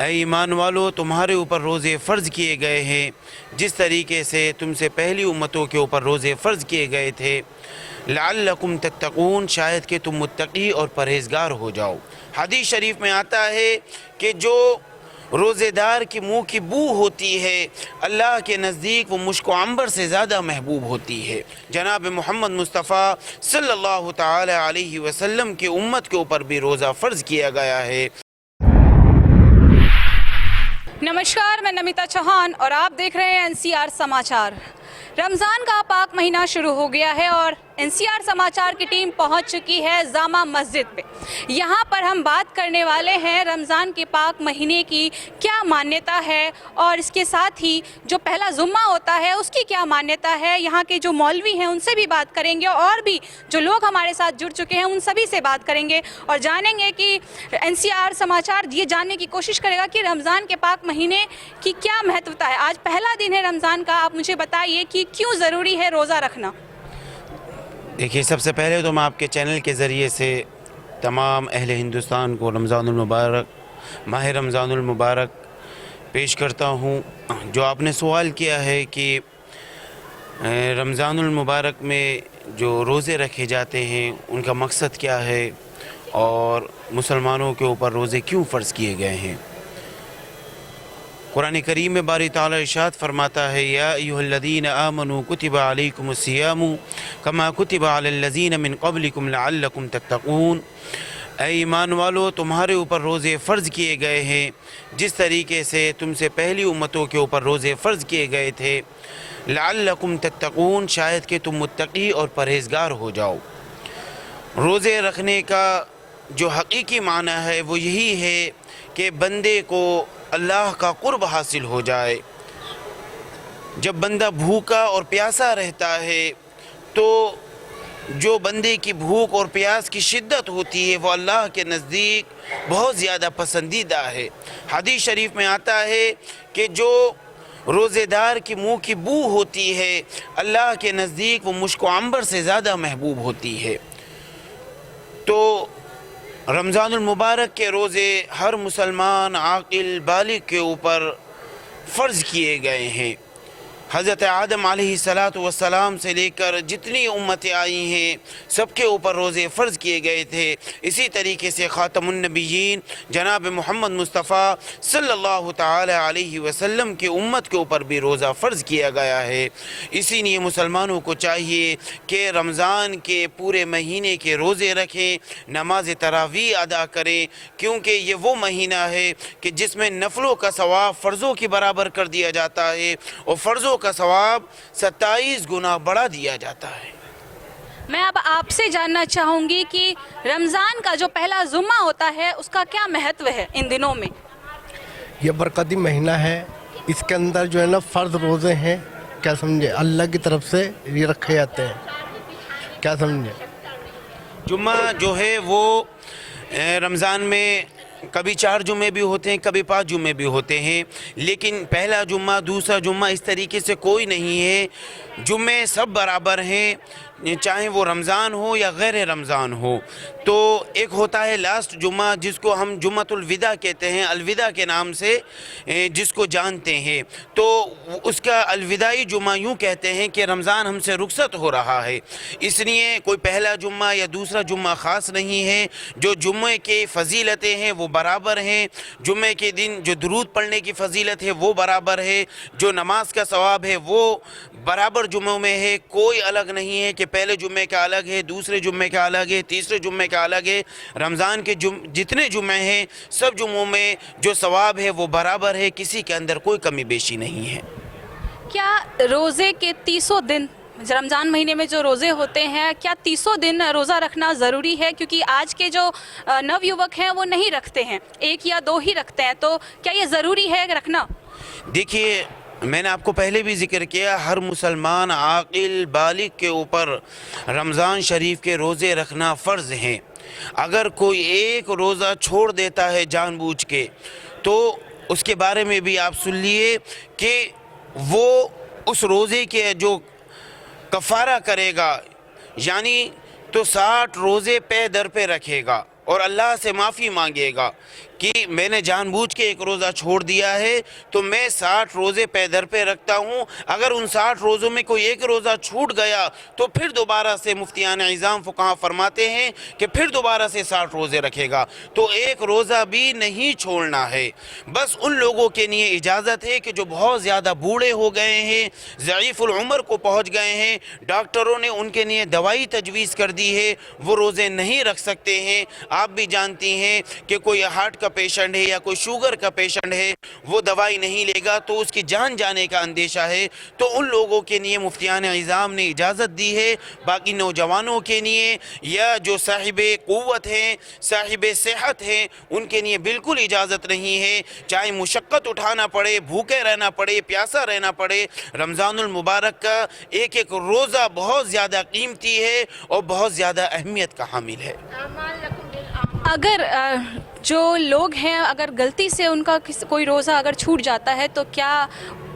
اے ایمان والو تمہارے اوپر روزے فرض کیے گئے ہیں جس طریقے سے تم سے پہلی امتوں کے اوپر روزے فرض کیے گئے تھے، لعلکم تتقون، شاید کہ تم متقی اور پرہیزگار ہو جاؤ۔ حدیث شریف میں آتا ہے کہ جو روزے دار کی منہ کی بو ہوتی ہے اللہ کے نزدیک وہ مشک و عنبر سے زیادہ محبوب ہوتی ہے۔ جناب محمد مصطفیٰ صلی اللہ تعالی علیہ وسلم کی امت کے اوپر بھی روزہ فرض کیا گیا ہے۔ نمسکار، میں نمیتا چوہان اور آپ دیکھ رہے ہیں NCR سماچار۔ رمضان کا پاک مہینہ شروع ہو گیا ہے اور NCR سماچار کی ٹیم پہنچ چکی ہے جامع مسجد پہ۔ یہاں پر ہم بات کرنے والے ہیں رمضان کے پاک مہینے کی کیا مانیتا ہے اور اس کے ساتھ ہی جو پہلا جمعہ ہوتا ہے اس کی کیا مانیتا ہے۔ یہاں کے جو مولوی ہیں ان سے بھی بات کریں گے اور بھی جو لوگ ہمارے ساتھ جڑ چکے ہیں ان سبھی سے بات کریں گے اور جانیں گے کہ NCR سماچار یہ جاننے کی کوشش کرے گا کہ رمضان کے پاک مہینے کی کیا مہتوتا ہے۔ آج پہلا دن ہے رمضان کا، آپ مجھے بتائیے کہ کیوں ضروری ہے روزہ رکھنا؟ دیکھیے، سب سے پہلے تو میں آپ کے چینل کے ذریعے سے تمام اہل ہندوستان کو رمضان المبارک، ماہ رمضان المبارک پیش کرتا ہوں۔ جو آپ نے سوال کیا ہے کہ رمضان المبارک میں جو روزے رکھے جاتے ہیں ان کا مقصد کیا ہے اور مسلمانوں کے اوپر روزے کیوں فرض کیے گئے ہیں۔ قرآن کریم میں باری تعالیٰ ارشاد فرماتا ہے، یا ایھا الذین آمنوا کتب علیکم الصیام کما کتب علی الذین من قبلکم لعلکم تتقون۔ اے ایمان والو تمہارے اوپر روزے فرض کیے گئے ہیں جس طریقے سے تم سے پہلی امتوں کے اوپر روزے فرض کیے گئے تھے، لعلکم تتقون، شاید کہ تم متقی اور پرہیزگار ہو جاؤ۔ روزے رکھنے کا جو حقیقی معنی ہے وہ یہی ہے کہ بندے کو اللہ کا قرب حاصل ہو جائے۔ جب بندہ بھوکا اور پیاسا رہتا ہے تو جو بندے کی بھوک اور پیاس کی شدت ہوتی ہے وہ اللہ کے نزدیک بہت زیادہ پسندیدہ ہے۔ حدیث شریف میں آتا ہے کہ جو روزے دار کی منہ کی بو ہوتی ہے اللہ کے نزدیک وہ مشک و عنبر سے زیادہ محبوب ہوتی ہے۔ تو رمضان المبارک کے روزے ہر مسلمان عاقل بالغ کے اوپر فرض کیے گئے ہیں۔ حضرت آدم علیہ السلام سے لے کر جتنی امتیں آئی ہیں سب کے اوپر روزے فرض کیے گئے تھے۔ اسی طریقے سے خاتم النبیین جناب محمد مصطفیٰ صلی اللہ تعالی علیہ وسلم کی امت کے اوپر بھی روزہ فرض کیا گیا ہے۔ اسی لیے مسلمانوں کو چاہیے کہ رمضان کے پورے مہینے کے روزے رکھیں، نماز تراویح ادا کریں، کیونکہ یہ وہ مہینہ ہے کہ جس میں نفلوں کا ثواب فرضوں کے برابر کر دیا جاتا ہے اور فرضوں کا ثواب 27 گنا بڑھا دیا جاتا ہے۔ میں اب آپ سے جاننا چاہوں گی کہ رمضان کا جو پہلا جمعہ ہوتا ہے اس کا کیا مہتو ہے ان دنوں میں؟ یہ برکتی مہینہ ہے، اس کے اندر جو ہے نا فرض روزے ہیں، کیا سمجھے، اللہ کی طرف سے یہ رکھے جاتے ہیں، کیا سمجھے۔ جمعہ جو ہے وہ رمضان میں کبھی 4 جمعے بھی ہوتے ہیں، کبھی 5 جمعے بھی ہوتے ہیں، لیکن پہلا جمعہ دوسرا جمعہ اس طریقے سے کوئی نہیں ہے۔ جمعے سب برابر ہیں، چاہے وہ رمضان ہو یا غیر رمضان ہو۔ تو ایک ہوتا ہے لاسٹ جمعہ جس کو ہم جمعۃ الوداع کہتے ہیں، الوداع کے نام سے جس کو جانتے ہیں، تو اس کا الوداعی جمعہ یوں کہتے ہیں کہ رمضان ہم سے رخصت ہو رہا ہے۔ اس لیے کوئی پہلا جمعہ یا دوسرا جمعہ خاص نہیں ہے، جو جمعے کی فضیلتیں ہیں وہ برابر ہیں۔ جمعے کے دن جو درود پڑھنے کی فضیلت ہے وہ برابر ہے، جو نماز کا ثواب ہے وہ برابر جمعوں میں ہے، کوئی الگ نہیں ہے کہ پہلے جمعے کا الگ ہے، دوسرے جمعے کا الگ ہے، تیسرے جمعے کا الگ ہے۔ رمضان کے جتنے جمعے ہیں سب جمعوں میں جو ثواب ہے وہ برابر ہے، کسی کے اندر کوئی کمی بیشی نہیں ہے۔ کیا روزے کے 30 دن رمضان مہینے میں جو روزے ہوتے ہیں کیا 30 دن روزہ رکھنا ضروری ہے؟ کیونکہ آج کے جو نویوک ہیں وہ نہیں رکھتے ہیں، 1 یا 2 ہی رکھتے ہیں، تو کیا یہ ضروری ہے رکھنا؟ دیکھیے، میں نے آپ کو پہلے بھی ذکر کیا، ہر مسلمان عاقل بالغ کے اوپر رمضان شریف کے روزے رکھنا فرض ہیں۔ اگر کوئی ایک روزہ چھوڑ دیتا ہے جان بوجھ کے تو اس کے بارے میں بھی آپ سن لیے کہ وہ اس روزے کے جو کفارہ کرے گا، یعنی تو 60 روزے پہ در پہ رکھے گا اور اللہ سے معافی مانگے گا کہ میں نے جان بوجھ کے ایک روزہ چھوڑ دیا ہے تو میں 60 روزے پے در پہ رکھتا ہوں. اگر ان 60 روزوں میں کوئی ایک روزہ چھوٹ گیا تو پھر دوبارہ سے مفتیان اعظام فقہا فرماتے ہیں کہ پھر دوبارہ سے 60 روزے رکھے گا. تو ایک روزہ بھی نہیں چھوڑنا ہے. بس ان لوگوں کے لیے اجازت ہے کہ جو بہت زیادہ بوڑھے ہو گئے ہیں, ضعیف العمر کو پہنچ گئے ہیں, ڈاکٹروں نے ان کے لیے دوائی تجویز کر دی ہے, وہ روزے نہیں رکھ سکتے ہیں. آپ بھی جانتی ہیں کہ کوئی ہارٹ کا پیشنٹ ہے یا کوئی شوگر کا پیشنٹ ہے, وہ دوائی نہیں لے گا تو اس کی جان جانے کا اندیشہ ہے. تو ان لوگوں کے لیے مفتیان اعظام نے اجازت دی ہے. باقی نوجوانوں کے لیے یا جو صاحب قوت ہیں, صاحب صحت ہیں, ان کے لیے بالکل اجازت نہیں ہے. چاہے مشقت اٹھانا پڑے, بھوکے رہنا پڑے, پیاسا رہنا پڑے. رمضان المبارک کا ایک ایک روزہ بہت زیادہ قیمتی ہے اور بہت زیادہ اہمیت کا حامل ہے. اگر جو لوگ ہیں اگر غلطی سے ان کا کوئی روزہ اگر چھوٹ جاتا ہے تو کیا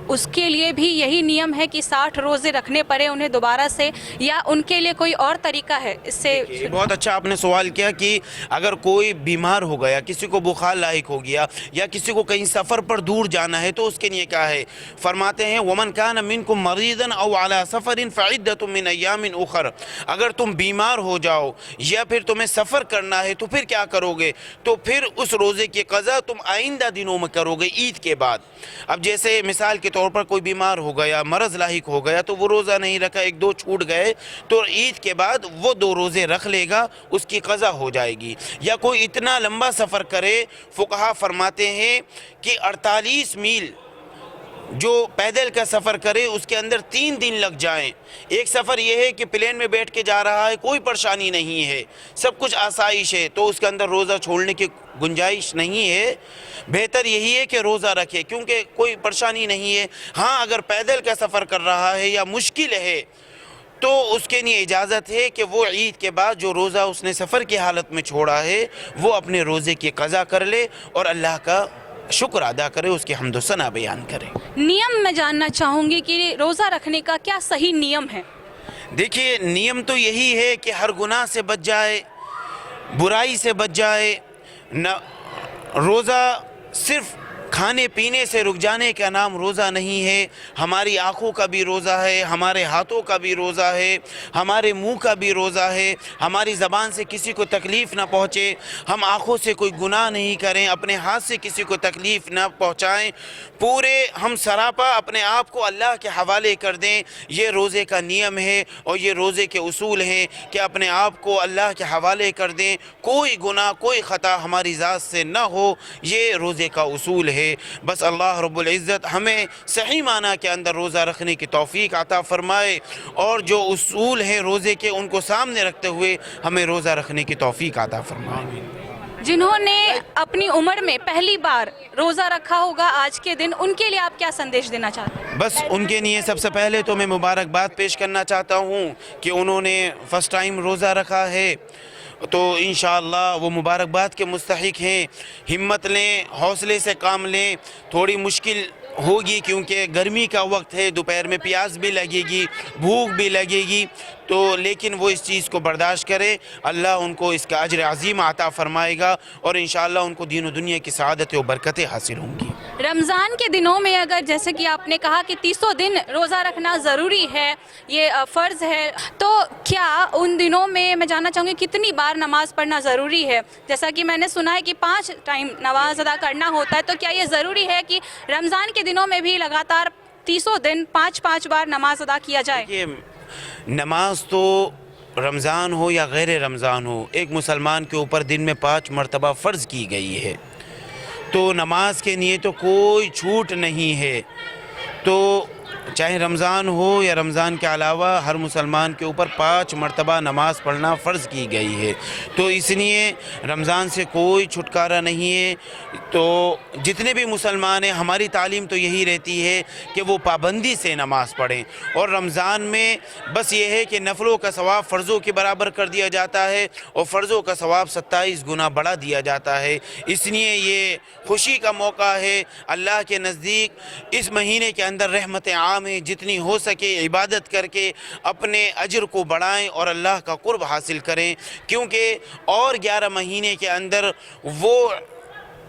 اس کے لیے بھی یہی نیم ہے کہ 60 روزے رکھنے پڑے انہیں دوبارہ سے, یا ان کے لیے کوئی اور طریقہ ہے اس سے؟ بہت اچھا آپ نے سوال کیا کہ اگر کوئی بیمار ہو گیا, کسی کو بخار لاحق ہو گیا, یا کسی کو کہیں سفر پر دور جانا ہے, تو اس کے لیے کیا ہے؟ فرماتے ہیں وَمَنْ كَانَ مِنْكُمْ مَرِيضًا أَوْ عَلَى سَفَرٍ فَعِدَّةٌ مِّنْ أَيَّامٍ أُخَرَ. اگر تم بیمار ہو جاؤ یا پھر تمہیں سفر کرنا ہے تو پھر کیا کرو گے؟ تو پھر اس روزے کی قضا تم آئندہ دنوں میں کرو گے, عید کے بعد. اب جیسے مثال کے طور پر کوئی بیمار ہو گیا, مرض لاحق ہو گیا, تو وہ روزہ نہیں رکھا, ایک دو چھوٹ گئے, تو عید کے بعد وہ 2 روزے رکھ لے گا, اس کی قضا ہو جائے گی. یا کوئی اتنا لمبا سفر کرے, فقہا فرماتے ہیں کہ 48 میل جو پیدل کا سفر کرے اس کے اندر 3 دن لگ جائیں. ایک سفر یہ ہے کہ پلین میں بیٹھ کے جا رہا ہے, کوئی پریشانی نہیں ہے, سب کچھ آسائش ہے, تو اس کے اندر روزہ چھوڑنے کی گنجائش نہیں ہے. بہتر یہی ہے کہ روزہ رکھے کیونکہ کوئی پریشانی نہیں ہے. ہاں اگر پیدل کا سفر کر رہا ہے یا مشکل ہے تو اس کے لیے اجازت ہے کہ وہ عید کے بعد جو روزہ اس نے سفر کی حالت میں چھوڑا ہے وہ اپنے روزے کی قضا کر لے اور اللہ کا شکر ادا کرے, اس کی حمد و ثنا بیان کرے. نیم میں جاننا چاہوں گی کہ روزہ رکھنے کا کیا صحیح نیم ہے؟ دیکھیے نیم تو یہی ہے کہ ہر گناہ سے بچ جائے, برائی سے بچ جائے. روزہ صرف کھانے پینے سے رک جانے کا نام روزہ نہیں ہے. ہماری آنکھوں کا بھی روزہ ہے, ہمارے ہاتھوں کا بھی روزہ ہے, ہمارے منہ کا بھی روزہ ہے. ہماری زبان سے کسی کو تکلیف نہ پہنچے, ہم آنکھوں سے کوئی گناہ نہیں کریں, اپنے ہاتھ سے کسی کو تکلیف نہ پہنچائیں, پورے ہم سراپا اپنے آپ کو اللہ کے حوالے کر دیں. یہ روزے کا نیم ہے اور یہ روزے کے اصول ہیں کہ اپنے آپ کو اللہ کے حوالے کر دیں, کوئی گناہ کوئی خطا ہماری ذات سے نہ ہو. یہ روزے کا اصول ہے. بس اللہ رب العزت ہمیں صحیح معنی کے اندر روزہ رکھنے کی توفیق عطا فرمائے اور جو اصول ہیں روزے کے ان کو سامنے رکھتے ہوئے ہمیں روزہ رکھنے کی توفیق عطا فرمائے. جنہوں نے اپنی عمر میں پہلی بار روزہ رکھا ہوگا آج کے دن, ان کے لیے آپ کیا سندیش دینا چاہتے ہیں؟ بس ان کے لیے سب سے پہلے تو میں مبارکباد پیش کرنا چاہتا ہوں کہ انہوں نے فرسٹ ٹائم روزہ رکھا ہے, تو انشاءاللہ وہ مبارکباد کے مستحق ہیں. ہمت لیں, حوصلے سے کام لیں. تھوڑی مشکل ہوگی کیونکہ گرمی کا وقت ہے, دوپہر میں پیاس بھی لگے گی, بھوک بھی لگے گی, تو لیکن وہ اس چیز کو برداشت کرے. اللہ ان کو اس کا اجر عظیم عطا فرمائے گا اور انشاءاللہ ان کو دین و دنیا کی سعادتیں و برکتیں حاصل ہوں گی. رمضان کے دنوں میں اگر جیسے کہ آپ نے کہا کہ 30 دن روزہ رکھنا ضروری ہے, یہ فرض ہے, تو کیا ان دنوں میں جاننا چاہوں گی کتنی بار نماز پڑھنا ضروری ہے؟ جیسا کہ میں نے سنا ہے کہ 5 ٹائم نماز ادا کرنا ہوتا ہے, تو کیا یہ ضروری ہے کہ رمضان کے دنوں میں بھی لگاتار 30 دن 5 بار نماز ادا کیا جائے؟ یہ نماز تو رمضان ہو یا غیر رمضان ہو, ایک مسلمان کے اوپر دن میں 5 مرتبہ فرض کی گئی ہے, تو نماز کے لیے تو کوئی چھوٹ نہیں ہے. تو چاہے رمضان ہو یا رمضان کے علاوہ ہر مسلمان کے اوپر 5 مرتبہ نماز پڑھنا فرض کی گئی ہے, تو اس لیے رمضان سے کوئی چھٹکارا نہیں ہے. تو جتنے بھی مسلمان ہیں ہماری تعلیم تو یہی رہتی ہے کہ وہ پابندی سے نماز پڑھیں, اور رمضان میں بس یہ ہے کہ نفلوں کا ثواب فرضوں کے برابر کر دیا جاتا ہے اور فرضوں کا ثواب 27 گنا بڑھا دیا جاتا ہے. اس لیے یہ خوشی کا موقع ہے اللہ کے نزدیک. اس مہینے کے اندر رحمت عام ہے, جتنی ہو سکے عبادت کر کے اپنے اجر کو بڑھائیں اور اللہ کا قرب حاصل کریں, کیونکہ اور 11 مہینے کے اندر وہ